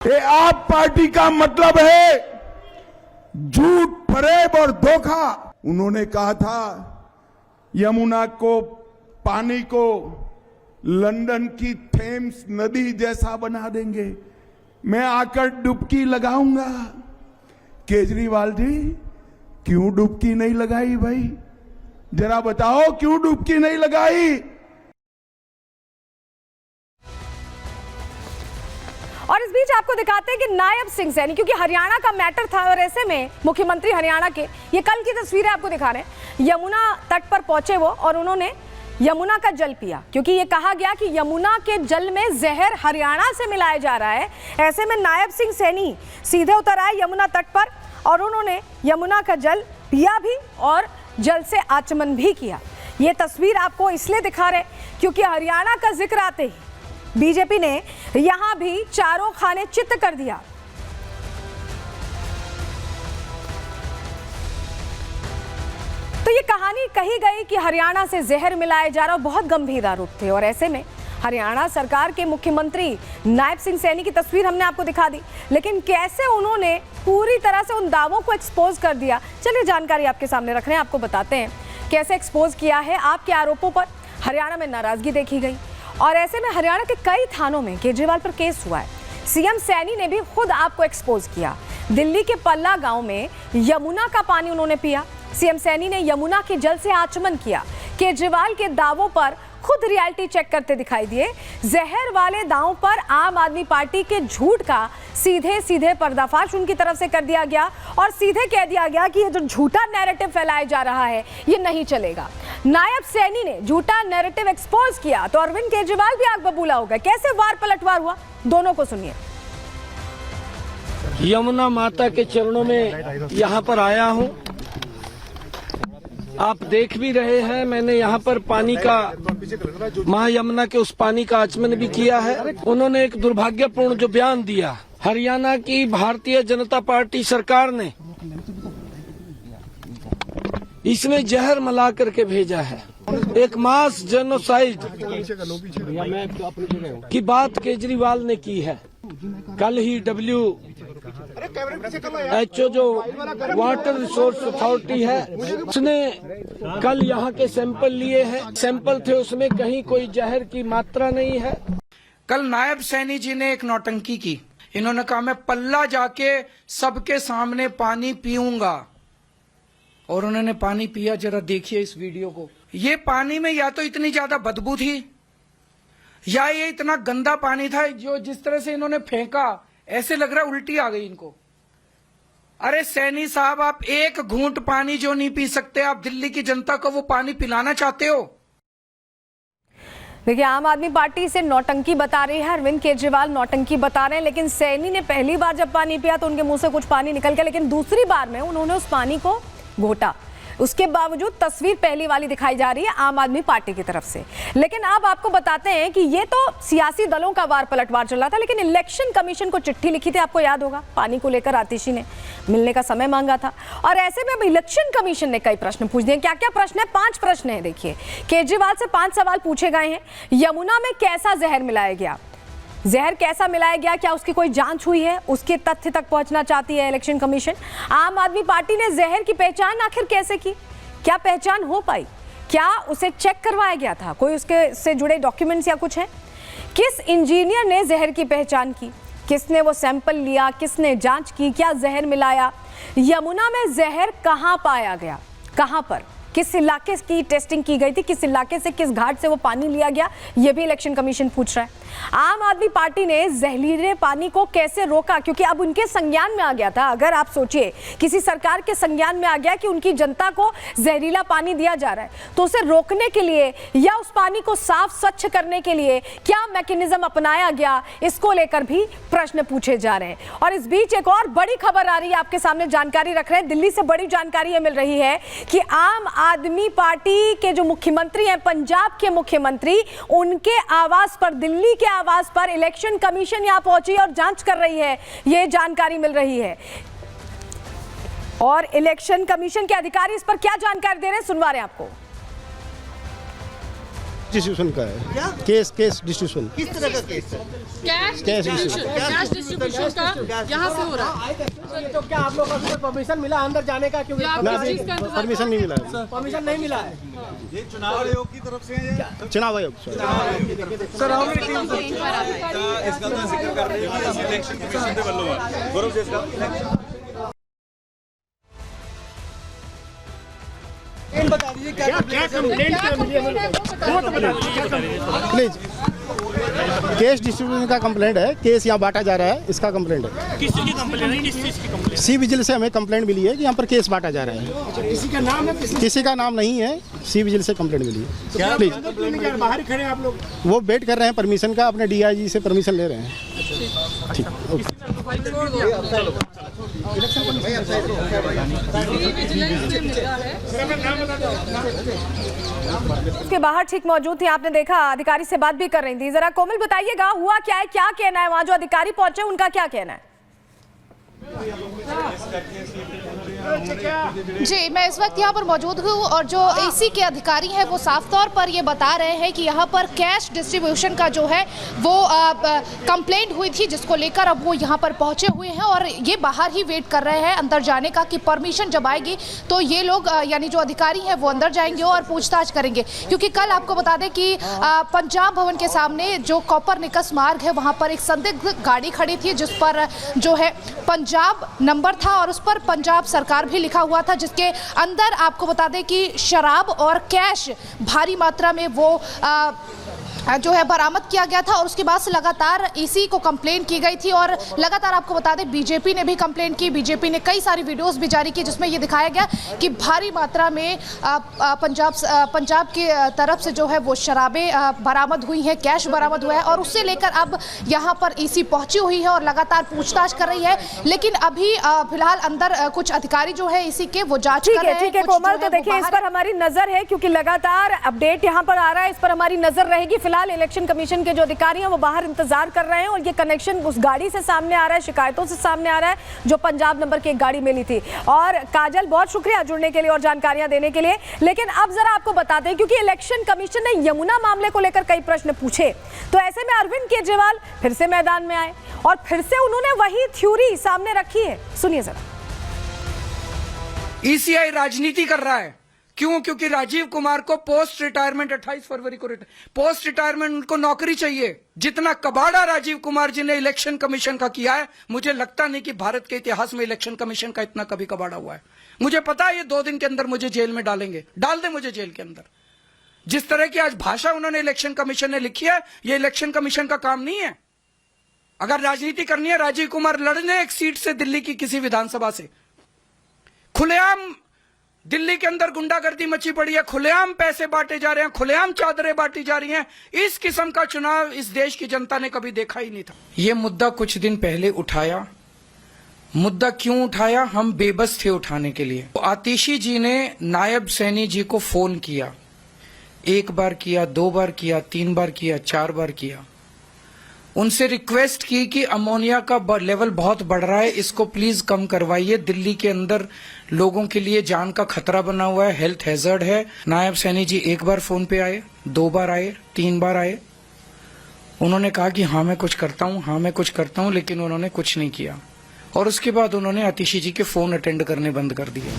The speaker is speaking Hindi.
ये आप पार्टी का मतलब है झूठ, फरेब और धोखा। उन्होंने कहा था यमुना को, पानी को लंदन की थेम्स नदी जैसा बना देंगे, मैं आकर डुबकी लगाऊंगा। केजरीवाल जी, क्यों डुबकी नहीं लगाई भाई? जरा बताओ क्यों डुबकी नहीं लगाई? और इस बीच आपको दिखाते हैं कि नायब सिंह सैनी, क्योंकि हरियाणा का मैटर था और ऐसे में मुख्यमंत्री हरियाणा के, ये कल की तस्वीरें आपको दिखा रहे हैं, यमुना तट पर पहुंचे वो और उन्होंने यमुना का जल पिया, क्योंकि ये कहा गया कि यमुना के जल में जहर हरियाणा से मिलाया जा रहा है। ऐसे में नायब सिंह सैनी सीधे उतर आए यमुना तट पर और उन्होंने यमुना का जल पिया भी और जल से आचमन भी किया। ये तस्वीर आपको इसलिए दिखा रहे क्योंकि हरियाणा का जिक्र आते ही बीजेपी ने यहां भी चारों खाने चित्त कर दिया। तो ये कहानी कही गई कि हरियाणा से जहर मिलाया जा रहा, बहुत गंभीर आरोप थे। और ऐसे में हरियाणा सरकार के मुख्यमंत्री नायब सिंह सैनी की तस्वीर हमने आपको दिखा दी, लेकिन कैसे उन्होंने पूरी तरह से उन दावों को एक्सपोज कर दिया, चलिए जानकारी आपके सामने रख रहे हैं, आपको बताते हैं कैसे एक्सपोज किया है। आपके आरोपों पर हरियाणा में नाराजगी देखी गई और ऐसे में हरियाणा के कई थानों में केजरीवाल पर केस हुआ है। सीएम सैनी ने भी खुद आपको एक्सपोज किया। दिल्ली के पल्ला गांव में यमुना का पानी उन्होंने पिया। सीएम सैनी ने यमुना के जल से आचमन किया। केजरीवाल के दावों पर खुद रियलिटी चेक करते दिखाई दिए। जहर वाले दावों पर आम आदमी पार्टी के झूठ का सीधे सीधे पर्दाफाश उनकी तरफ से कर दिया गया और सीधे कह दिया गया कि ये जो झूठा नैरेटिव फैलाया जा रहा है ये नहीं चलेगा। नायब सैनी ने झूठा नैरेटिव एक्सपोज किया तो अरविंद केजरीवाल भी आग बबूला हो गए। कैसे वार पलटवार हुआ, दोनों को सुनिए। यमुना माता के चरणों में यहाँ पर आया हूँ, आप देख भी रहे हैं। मैंने यहाँ पर पानी का, मां यमुना के उस पानी का आचमन भी किया है। उन्होंने एक दुर्भाग्यपूर्ण जो बयान दिया, हरियाणा की भारतीय जनता पार्टी सरकार ने इसमें जहर मिला करके भेजा है। एक मास जेनोसाइड की बात केजरीवाल ने की है। कल ही WHO जो वाटर रिसोर्स अथॉरिटी है उसने कल यहाँ के सैंपल लिए हैं। सैंपल थे, उसमें कहीं कोई जहर की मात्रा नहीं है। कल नायब सैनी जी ने एक नौटंकी की। इन्होंने कहा मैं पल्ला जाके सबके सामने पानी पीऊंगा और उन्होंने पानी पिया। जरा देखिए इस वीडियो को। ये पानी में या तो इतनी ज्यादा बदबू थी या ये इतना गंदा पानी था, जो जिस तरह से इन्होंने फेंका ऐसे लग रहा उल्टी आ गई इनको। अरे सैनी साहब, आप एक घूंट पानी जो नहीं पी सकते, आप दिल्ली की जनता को वो पानी पिलाना चाहते हो? देखिए, आम आदमी पार्टी से नौटंकी बता रही है, अरविंद केजरीवाल नौटंकी बता रहे हैं, लेकिन सैनी ने पहली बार जब पानी पिया तो उनके मुंह से कुछ पानी निकल गया, लेकिन दूसरी बार में उन्होंने उस पानी को घोटा। उसके बावजूद तस्वीर पहली वाली दिखाई जा रही है आम आदमी पार्टी की तरफ से। लेकिन अब आपको बताते हैं कि ये तो सियासी दलों का वार पलटवार चल रहा था, लेकिन इलेक्शन कमीशन को चिट्ठी लिखी थी, आपको याद होगा, पानी को लेकर आतिशी ने मिलने का समय मांगा था। और ऐसे में अब इलेक्शन कमीशन ने कई प्रश्न पूछ दिए। क्या क्या प्रश्न है? 5 प्रश्न है। देखिए, केजरीवाल से 5 सवाल पूछे गए हैं। यमुना में कैसा जहर मिलाया गया, जहर कैसा मिलाया गया, क्या उसकी कोई जांच हुई है, उसके तथ्य तक पहुंचना चाहती है इलेक्शन कमीशन। आम आदमी पार्टी ने जहर की पहचान आखिर कैसे की, क्या पहचान हो पाई, क्या उसे चेक करवाया गया था, कोई उसके से जुड़े डॉक्यूमेंट्स या कुछ है। किस इंजीनियर ने जहर की पहचान की, किसने वो सैंपल लिया, किसने जांच की, क्या जहर मिलाया। यमुना में जहर कहां पाया गया, कहां पर, किस इलाके की टेस्टिंग की गई थी, किस इलाके से, किस घाट से वो पानी लिया गया, ये भी इलेक्शन कमीशन पूछ रहा है। आम आदमी पार्टी ने जहरीले पानी को कैसे रोका, क्योंकि अब उनके संज्ञान में आ गया था। अगर आप सोचिए किसी सरकार के संज्ञान में आ गया कि उनकी जनता को जहरीला पानी दिया जा रहा है, तो उसे रोकने के लिए या उस पानी को साफ स्वच्छ करने के लिए क्या मैकेनिज्म अपनाया गया, इसको लेकर भी प्रश्न पूछे जा रहे हैं। और इस बीच एक और बड़ी खबर आ रही है, आपके सामने जानकारी रख रहे हैं। दिल्ली से बड़ी जानकारी ये मिल रही है कि आम आदमी पार्टी के जो मुख्यमंत्री हैं, पंजाब के मुख्यमंत्री, उनके आवास पर, दिल्ली के आवास पर इलेक्शन कमीशन यहां पहुंची और जांच कर रही है, यह जानकारी मिल रही है। और इलेक्शन कमीशन के अधिकारी इस पर क्या जानकारी दे रहे हैं, सुनवा रहे हैं आपको। डिस्ट्रीब्यूशन का है। क्या? Case distribution. किस तरह का केस है? कैश कैश डिस्ट्रीब्यूशन का यहाँ से हो रहा है। तो क्या आप लोगों को परमिशन मिला अंदर जाने का? क्योंकि या आप किस चीज़ का इंतजार कर परमिशन नहीं मिला है। परमिशन नहीं मिला है। ये चुनाव आयोग की तरफ से है। चुनाव आयोग सर इसका तो जिक्र कर रहे हैं इलेक्शन कमीशन के ਵੱਲੋਂ गौरव जी इसका बता दीजिए क्या प्लीज। केस डिस्ट्रीब्यूशन का कंप्लेंट है। केस यहाँ बांटा जा रहा है, इसका कंप्लेंट है। किसी की कंप्लेंट है? किस चीज की कंप्लेंट? सी विजिल से हमें कंप्लेंट मिली है कि यहाँ पर केस बांटा जा रहा है। किसी का नाम है? किसी का नाम नहीं है, सी विजिल से कंप्लेंट मिली है। प्लीज बाहर ही खड़े हैं आप लोग? वो वेट कर रहे हैं परमिशन का, अपने डीआईजी से परमिशन ले रहे हैं। ठीक, ओके। उसके बाहर ठीक मौजूद थी, आपने देखा अधिकारी से बात भी कर रही थी। जरा कोमल बताइएगा हुआ क्या है, क्या कहना है वहां जो अधिकारी पहुंचे उनका क्या कहना है? जी, मैं इस वक्त यहाँ पर मौजूद हूँ और जो एसी के अधिकारी हैं वो साफ तौर पर ये बता रहे हैं कि यहाँ पर कैश डिस्ट्रीब्यूशन का जो है वो कंप्लेंट हुई थी, जिसको लेकर अब वो यहाँ पर पहुँचे हुए हैं और ये बाहर ही वेट कर रहे हैं अंदर जाने का कि परमिशन जब आएगी तो ये लोग यानी जो अधिकारी हैं वो अंदर जाएंगे और पूछताछ करेंगे। क्योंकि कल आपको बता दें कि पंजाब भवन के सामने जो कॉपरनिकस मार्ग है वहाँ पर एक संदिग्ध गाड़ी खड़ी थी जिस पर जो है पंजाब नंबर था और उस पर पंजाब सरकार भी लिखा हुआ था, जिसके अंदर आपको बता दें कि शराब और कैश भारी मात्रा में वो जो है बरामद किया गया था। और उसके बाद से लगातार ईसी को कंप्लेंट की गई थी और लगातार आपको बता दें बीजेपी ने भी कंप्लेंट की। बीजेपी ने कई सारी वीडियोस भी जारी की जिसमें ये दिखाया गया कि भारी मात्रा में पंजाब की तरफ से जो है वो शराबें बरामद हुई हैं, कैश बरामद हुआ है और उससे लेकर अब यहाँ पर ईसी पहुंची हुई है और लगातार पूछताछ कर रही है। लेकिन अभी फिलहाल अंदर कुछ अधिकारी जो है ईसी के वो जांच कर रहे हैं। ठीक है कोमल, तो देखिए इस पर हमारी नजर है क्योंकि लगातार अपडेट यहाँ पर आ रहा है, इस पर हमारी नजर रहेगी। फिलहाल इलेक्शन कमीशन के जो अधिकारी हैं वो बाहर इंतजार कर रहे हैं और ये कनेक्शन उस गाड़ी से सामने आ रहा है, शिकायतों से सामने आ रहा है जो पंजाब नंबर की एक गाड़ी मिली थी। और काजल, बहुत शुक्रिया जुड़ने के लिए और जानकारियां देने के लिए। लेकिन अब जरा आपको बताते हैं क्योंकि इलेक्शन कमीशन ने यमुना मामले को लेकर कई प्रश्न पूछे, तो ऐसे में अरविंद केजरीवाल फिर से मैदान में आए और फिर से उन्होंने वही थ्योरी सामने रखी है। सुनिए जरा। ईसीआई राजनीति कर रहा है। क्यों? क्योंकि राजीव कुमार को पोस्ट रिटायरमेंट 28 फरवरी को पोस्ट रिटायरमेंट उनको नौकरी चाहिए। जितना कबाड़ा राजीव कुमार जी ने इलेक्शन कमीशन का किया है, मुझे लगता नहीं कि भारत के इतिहास में इलेक्शन कमीशन का इतना कभी कबाड़ा हुआ है। मुझे पता है ये 2 दिन के अंदर मुझे जेल में डालेंगे, डाल दे मुझे जेल के अंदर। जिस तरह की आज भाषा उन्होंने इलेक्शन कमीशन ने लिखी है, ये इलेक्शन कमीशन का काम नहीं है। अगर राजनीति करनी है, राजीव कुमार लड़ने एक सीट से दिल्ली की किसी विधानसभा से। खुलेआम दिल्ली के अंदर गुंडागर्दी मची पड़ी है, खुलेआम पैसे बांटे जा रहे हैं, खुलेआम चादरें बांटी जा रही हैं। इस किस्म का चुनाव इस देश की जनता ने कभी देखा ही नहीं था। यह मुद्दा कुछ दिन पहले उठाया। मुद्दा क्यों उठाया? हम बेबस थे उठाने के लिए। तो आतिशी जी ने नायब सैनी जी को फोन किया, 1 बार किया, 2 बार किया, 3 बार किया, 4 बार किया। उनसे रिक्वेस्ट की कि अमोनिया का लेवल बहुत बढ़ रहा है, इसको प्लीज कम करवाइए। दिल्ली के अंदर लोगों के लिए जान का खतरा बना हुआ है, हेल्थ हैजर्ड है। नायब सैनी जी 1 बार फोन पे आए, 2 बार आए, 3 बार आए। उन्होंने कहा कि हाँ मैं कुछ करता हूँ, हाँ मैं कुछ करता हूँ, लेकिन उन्होंने कुछ नहीं किया। और उसके बाद उन्होंने आतिशी जी के फोन अटेंड करने बंद कर दिए।